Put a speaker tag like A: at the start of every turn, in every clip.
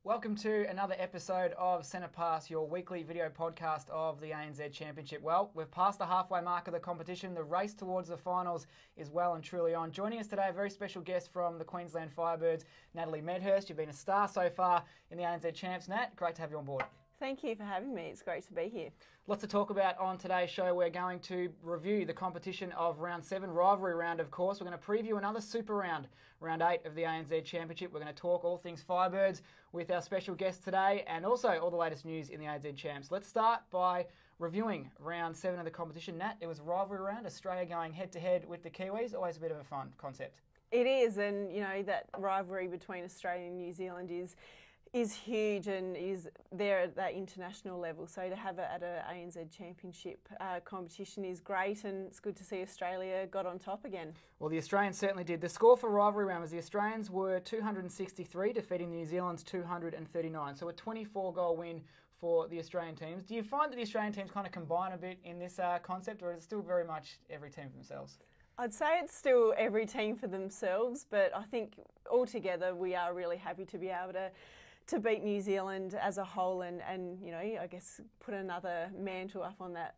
A: Welcome to another episode of Centre Pass, your weekly video podcast of the ANZ Championship. Well, we've passed the halfway mark of the competition. The race towards the finals is well and truly on. Joining us today, a very special guest from the Queensland Firebirds, Natalie Medhurst. You've been a star so far in the ANZ Champs. Nat, great to have you on board.
B: Thank you for having me. It's great to be here.
A: Lots to talk about on today's show. We're going to review the competition of round 7, rivalry round, of course. We're going to preview another super round, round 8 of the ANZ Championship. We're going to talk all things Firebirds with our special guest today and also all the latest news in the ANZ Champs. Let's start by reviewing round 7 of the competition. Nat, it was a rivalry round, Australia going head-to-head with the Kiwis. Always a bit of a fun concept.
B: It is, and you know, that rivalry between Australia and New Zealand is huge and is there at that international level. So to have it at an ANZ Championship competition is great, and it's good to see Australia got on top again.
A: Well, the Australians certainly did. The score for rivalry round was the Australians were 263, defeating the New Zealand's 239. So a 24-goal win for the Australian teams. Do you find that the Australian teams kind of combine a bit in this concept, or is it still very much every team for themselves?
B: I'd say it's still every team for themselves, but I think altogether we are really happy to be able to beat New Zealand as a whole and you know, I guess put another mantle up on that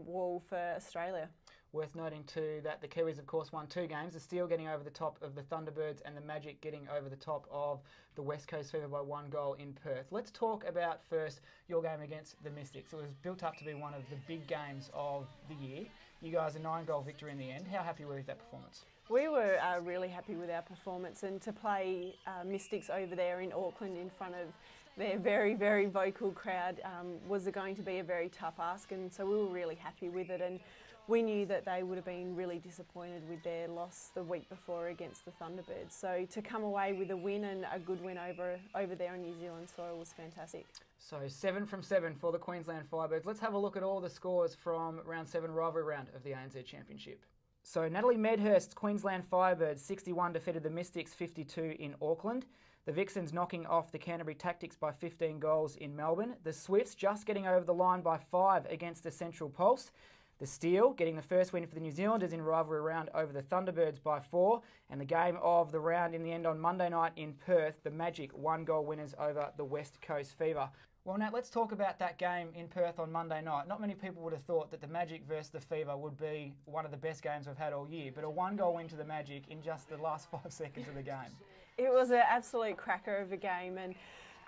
B: wall for Australia.
A: Worth noting too that the Kiwis, of course, won 2 games. The Steel getting over the top of the Thunderbirds and the Magic getting over the top of the West Coast Fever by 1 goal in Perth. Let's talk about first your game against the Mystics. It was built up to be one of the big games of the year. You guys, a 9-goal victory in the end. How happy were you with that performance?
B: We were really happy with our performance, and to play Mystics over there in Auckland in front of their very, very vocal crowd was going to be a very tough ask, and so we were really happy with it. And we knew that they would have been really disappointed with their loss the week before against the Thunderbirds. So to come away with a win and a good win over there on New Zealand soil was fantastic. So
A: 7 from 7 for the Queensland Firebirds. Let's have a look at all the scores from round 7 rivalry round of the ANZ Championship. So Natalie Medhurst's Queensland Firebirds 61 defeated the Mystics 52 in Auckland. The Vixens knocking off the Canterbury Tactics by 15 goals in Melbourne. The Swifts just getting over the line by 5 against the Central Pulse. The Steel getting the first win for the New Zealanders in rivalry round over the Thunderbirds by 4. And the game of the round in the end on Monday night in Perth, the Magic 1-goal winners over the West Coast Fever. Well, Nat, let's talk about that game in Perth on Monday night. Not many people would have thought that the Magic versus the Fever would be one of the best games we've had all year, but a 1-goal win to the Magic in just the last 5 seconds of the game.
B: It was an absolute cracker of a game, and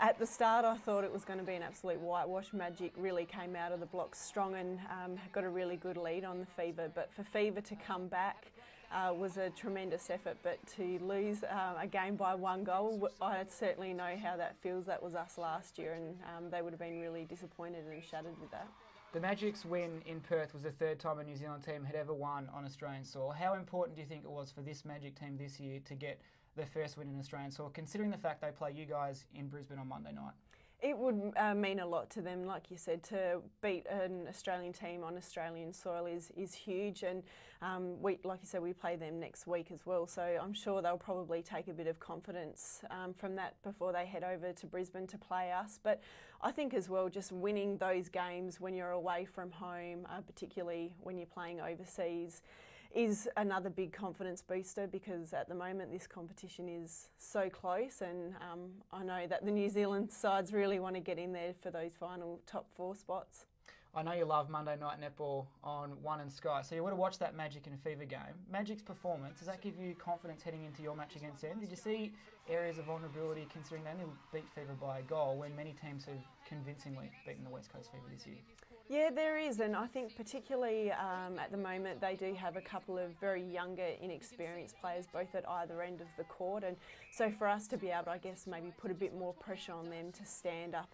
B: at the start I thought it was going to be an absolute whitewash. Magic really came out of the blocks strong and got a really good lead on the Fever, but for Fever to come back was a tremendous effort, but to lose a game by 1 goal, I certainly know how that feels. That was us last year, and they would have been really disappointed and shattered with that.
A: The Magic's win in Perth was the 3rd time a New Zealand team had ever won on Australian soil. How important do you think it was for this Magic team this year to get their first win in Australian soil, considering the fact they play you guys in Brisbane on Monday night?
B: It would mean a lot to them, like you said. To beat an Australian team on Australian soil is huge, and like you said, we play them next week as well, so I'm sure they'll probably take a bit of confidence from that before they head over to Brisbane to play us. But I think as well, just winning those games when you're away from home, particularly when you're playing overseas, is another big confidence booster, because at the moment this competition is so close, and I know that the New Zealand sides really want to get in there for those final top 4 spots.
A: I know you love Monday night netball on One and Sky, so you would have watched that Magic and Fever game. Magic's performance, does that give you confidence heading into your match against them? Did you see areas of vulnerability, considering they only beat Fever by a goal when many teams have convincingly beaten the West Coast Fever this year?
B: Yeah, there is, and I think particularly at the moment they do have a couple of very younger, inexperienced players both at either end of the court, and so for us to be able to, I guess, maybe put a bit more pressure on them to stand up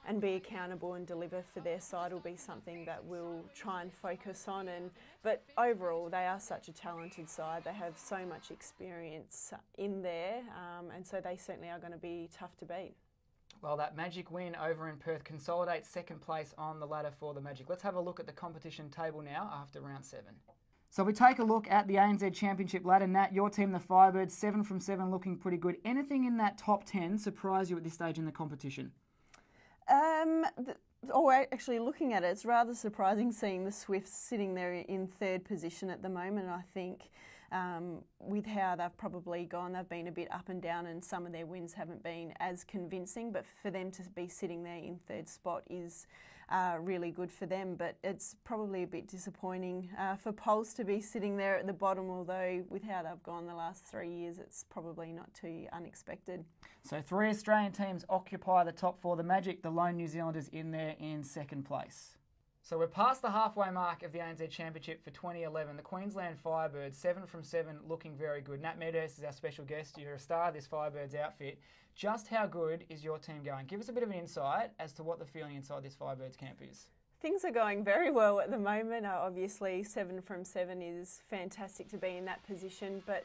B: and be accountable and deliver for their side will be something that we'll try and focus on. But overall, they are such a talented side. They have so much experience in there, and so they certainly are going to be tough to beat.
A: Well, that Magic win over in Perth consolidates 2nd place on the ladder for the Magic. Let's have a look at the competition table now after round 7. So we take a look at the ANZ Championship ladder. Nat, your team, the Firebirds, 7 from 7, looking pretty good. Anything in that top 10 surprise you at this stage in the competition?
B: Actually, looking at it, it's rather surprising seeing the Swifts sitting there in 3rd position at the moment. I think with how they've probably gone. They've been a bit up and down, and some of their wins haven't been as convincing, but for them to be sitting there in third spot is really good for them. But it's probably a bit disappointing for Pulse to be sitting there at the bottom, although with how they've gone the last 3 years, it's probably not too unexpected.
A: So 3 Australian teams occupy the top 4. The Magic, the lone New Zealanders in there in second place. So we're past the halfway mark of the ANZ Championship for 2011. The Queensland Firebirds, 7 from 7, looking very good. Nat Medhurst is our special guest. You're a star of this Firebirds outfit. Just how good is your team going? Give us a bit of an insight as to what the feeling inside this Firebirds camp is.
B: Things are going very well at the moment. Obviously, 7 from 7 is fantastic to be in that position, but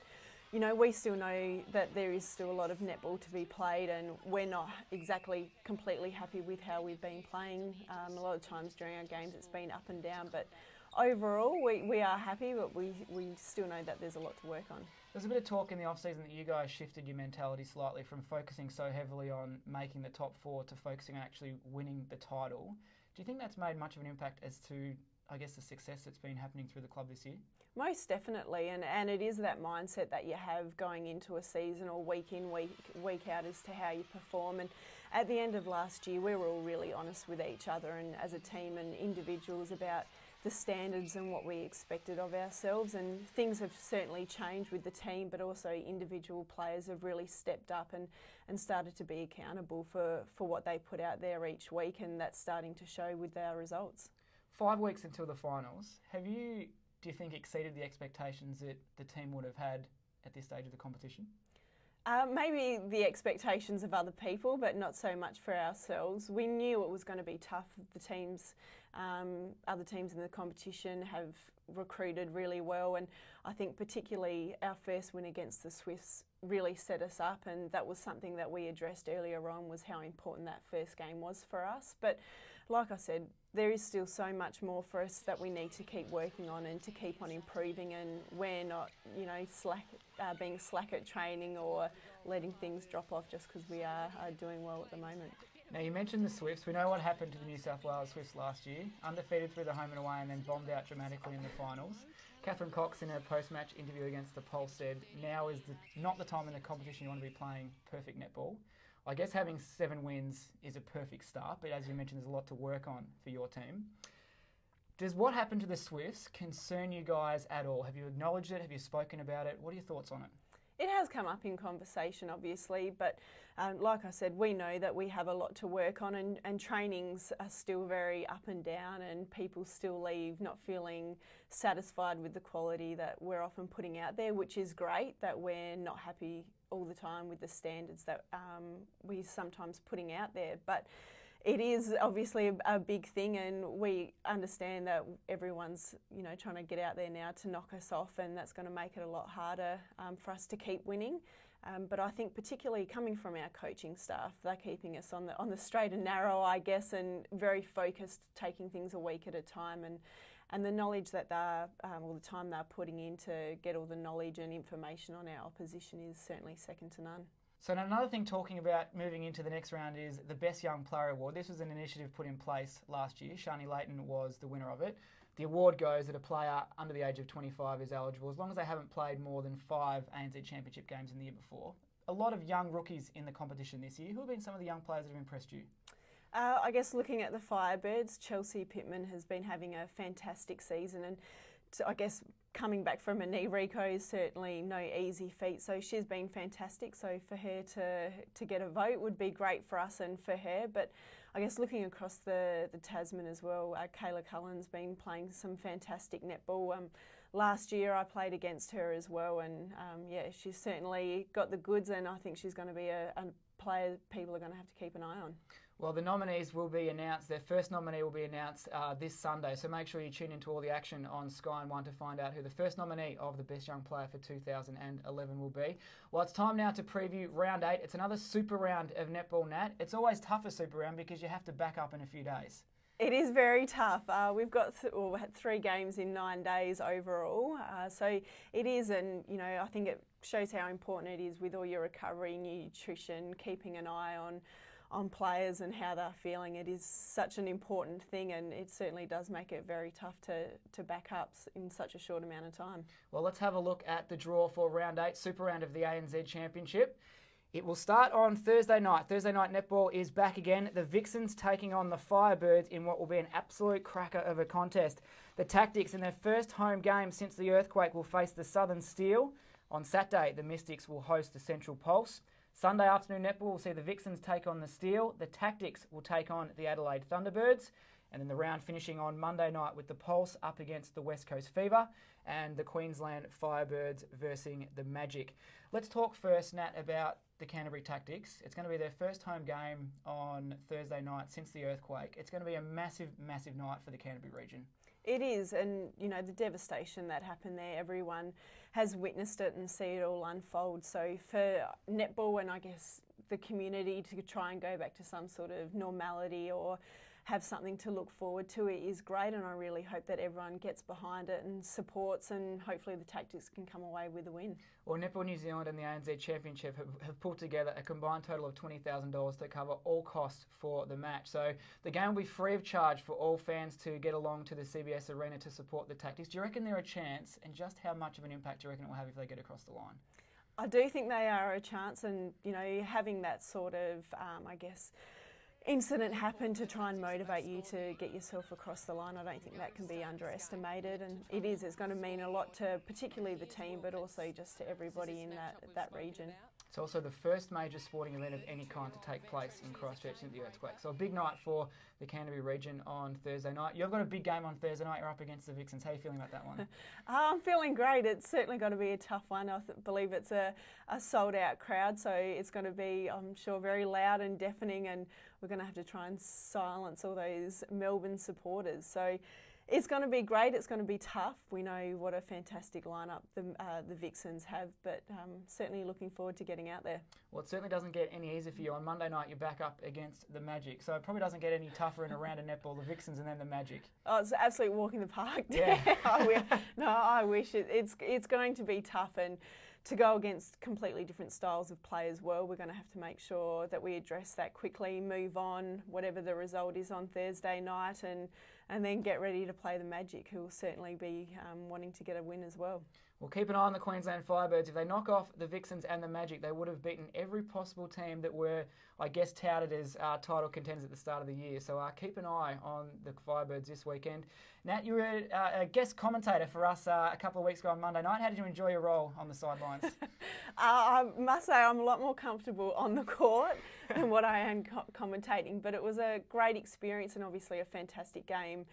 B: you know, we still know that there is still a lot of netball to be played, and we're not exactly completely happy with how we've been playing. A lot of times during our games it's been up and down, but overall we are happy, but we still know that there's a lot to work on.
A: There's a bit of talk in the off-season that you guys shifted your mentality slightly from focusing so heavily on making the top 4 to focusing on actually winning the title. Do you think that's made much of an impact as to, I guess, the success that's been happening through the club this year?
B: Most definitely, and it is that mindset that you have going into a season or week in, week out as to how you perform. And at the end of last year, we were all really honest with each other and as a team and individuals about the standards and what we expected of ourselves. And things have certainly changed with the team, but also individual players have really stepped up and started to be accountable for what they put out there each week, and that's starting to show with our results. 5
A: weeks until the finals. Do you think exceeded the expectations that the team would have had at this stage of the competition?
B: Maybe the expectations of other people, but not so much for ourselves. We knew it was going to be tough. The teams, other teams in the competition have recruited really well, and I think particularly our first win against the Swifts really set us up, and that was something that we addressed earlier on, was how important that first game was for us. But like I said, there is still so much more for us that we need to keep working on and to keep on improving, and we're not, being slack at training or letting things drop off just because we are doing well at the moment.
A: Now, you mentioned the Swifts. We know what happened to the New South Wales Swifts last year. Undefeated through the home and away and then bombed out dramatically in the finals. Catherine Cox, in her post-match interview against the Pulse, said, now is not the time in the competition you want to be playing perfect netball. I guess having 7 wins is a perfect start, but as you mentioned, there's a lot to work on for your team. Does what happened to the Swifts concern you guys at all? Have you acknowledged it? Have you spoken about it? What are your thoughts on it?
B: It has come up in conversation, obviously, but like I said, we know that we have a lot to work on, and trainings are still very up and down, and people still leave not feeling satisfied with the quality that we're often putting out there, which is great, that we're not happy all the time with the standards that we're sometimes putting out there. But it is obviously a big thing, and we understand that everyone's trying to get out there now to knock us off, and that's going to make it a lot harder for us to keep winning. But I think particularly coming from our coaching staff, they're keeping us on the straight and narrow, I guess, and very focused, taking things a week at a time, and the knowledge that all the time they're putting in to get all the knowledge and information on our opposition is certainly second to none.
A: So another thing talking about moving into the next round is the Best Young Player Award. This was an initiative put in place last year. Shani Layton was the winner of it. The award goes that a player under the age of 25 is eligible as long as they haven't played more than 5 ANZ Championship games in the year before. A lot of young rookies in the competition this year. Who have been some of the young players that have impressed you?
B: I guess looking at the Firebirds, Chelsea Pittman has been having a fantastic season, and I guess coming back from a knee reco is certainly no easy feat, so she's been fantastic. So for her to get a vote would be great for us and for her. But I guess looking across the Tasman as well, Kayla Cullen's been playing some fantastic netball. Last year I played against her as well, and she's certainly got the goods, and I think she's going to be a player people are going to have to keep an eye on.
A: Well, the nominees will be announced. Their first nominee will be announced this Sunday, so make sure you tune into all the action on Sky and One to find out who the first nominee of the Best Young Player for 2011 will be. Well, it's time now to preview Round 8. It's another super round of netball, Nat. It's always tough a super round because you have to back up in a few days.
B: It is very tough. We've got we had 3 games in 9 days overall, so it is, and I think it shows how important it is with all your recovery, nutrition, keeping an eye on players and how they're feeling. It is such an important thing, and it certainly does make it very tough to back up in such a short amount of time.
A: Well, let's have a look at the draw for round 8, Super Round of the ANZ Championship. It will start on Thursday night. Thursday night netball is back again. The Vixens taking on the Firebirds in what will be an absolute cracker of a contest. The Tactics, in their first home game since the earthquake, will face the Southern Steel. On Saturday, the Mystics will host the Central Pulse. Sunday afternoon netball will see the Vixens take on the Steel. The Tactics will take on the Adelaide Thunderbirds. And then the round finishing on Monday night with the Pulse up against the West Coast Fever and the Queensland Firebirds versus the Magic. Let's talk first, Nat, about the Canterbury Tactics. It's going to be their first home game on Thursday night since the earthquake. It's going to be a massive, massive night for the Canterbury region.
B: It is, and you know, the devastation that happened there, everyone has witnessed it and see it all unfold. So for netball and I guess the community to try and go back to some sort of normality or have something to look forward to, it is great, and I really hope that everyone gets behind it and supports, and hopefully the Tactics can come away with a win. Well,
A: Netball New Zealand and the ANZ Championship have pulled together a combined total of $20,000 to cover all costs for the match. So the game will be free of charge for all fans to get along to the CBS Arena to support the Tactics. Do you reckon they're a chance, and just how much of an impact do you reckon it will have if they get across the line?
B: I do think they are a chance, and you know, having that sort of, I guess, incident happen to try and motivate you to get yourself across the line, I don't think that can be underestimated, and it's going to mean a lot to particularly the team, but also just to everybody in that region.
A: It's also the first major sporting event of any kind to take place in Christchurch since the earthquake. So a big night for the Canterbury region on Thursday night. You've got a big game on Thursday night. You're up against the Vixens. How are you feeling about that one?
B: I'm feeling great. It's certainly going to be a tough one. I believe it's a sold-out crowd, so it's going to be, I'm sure, very loud and deafening, and we're going to have to try and silence all those Melbourne supporters. So it's going to be great. It's going to be tough. We know what a fantastic lineup the Vixens have, but certainly looking forward to getting out there.
A: Well, it certainly doesn't get any easier for you. On Monday night, you're back up against the Magic, so it probably doesn't get any tougher in a round of netball, the Vixens and then the Magic.
B: Oh, it's absolute walk in the park.
A: Yeah.
B: I wish it's going to be tough, and to go against completely different styles of play as well, we're going to have to make sure that we address that quickly, move on, whatever the result is on Thursday night, and then get ready to play the Magic, who will certainly be wanting to get a win as well.
A: Well, keep an eye on the Queensland Firebirds. If they knock off the Vixens and the Magic, they would have beaten every possible team that were, I guess, touted as title contenders at the start of the year. So keep an eye on the Firebirds this weekend. Nat, you were a guest commentator for us a couple of weeks ago on Monday night. How did you enjoy your role on the sidelines?
B: I must say I'm a lot more comfortable on the court than what I am commentating, but it was a great experience and obviously a fantastic game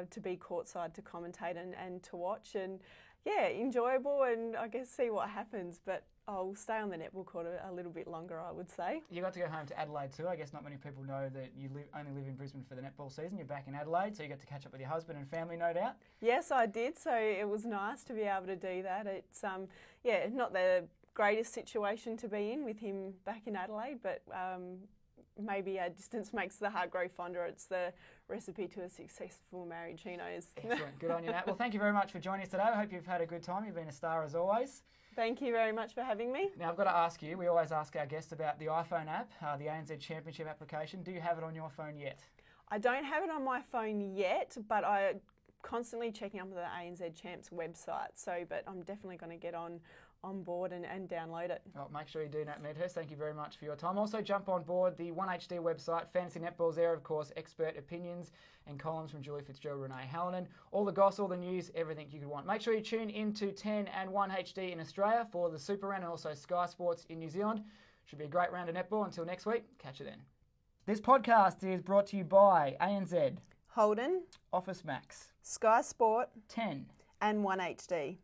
B: to be courtside to commentate and to watch. And yeah, enjoyable, and I guess see what happens, but I'll stay on the netball court a little bit longer, I would say.
A: You got to go home to Adelaide too. I guess not many people know that you only live in Brisbane for the netball season. You're back in Adelaide, so you got to catch up with your husband and family, no doubt.
B: Yes, I did, so it was nice to be able to do that. It's not the greatest situation to be in with him back in Adelaide, but maybe distance makes the heart grow fonder. It's the recipe to a successful marriage, who knows.
A: Excellent. Good on you, Nat. Well, thank you very much for joining us today. I hope you've had a good time. You've been a star as always.
B: Thank you very much for having me.
A: Now, I've got to ask you, we always ask our guests about the iPhone app, the ANZ Championship application. Do you have it on your phone yet?
B: I don't have it on my phone yet, but I'm constantly checking up the ANZ Champs website. But I'm definitely going to get on board and download it.
A: Well, make sure you do, Nat Medhurst. Thank you very much for your time. Also, jump on board the 1HD website. Fantasy Netball's there, of course. Expert opinions and columns from Julie Fitzgerald, Renee Hallinan. All the goss, all the news, everything you could want. Make sure you tune into 10 and 1HD in Australia for the Super Round and also Sky Sports in New Zealand. Should be a great round of netball. Until next week, catch you then. This podcast is brought to you by ANZ,
B: Holden,
A: Office Max,
B: Sky Sport,
A: 10
B: and 1HD.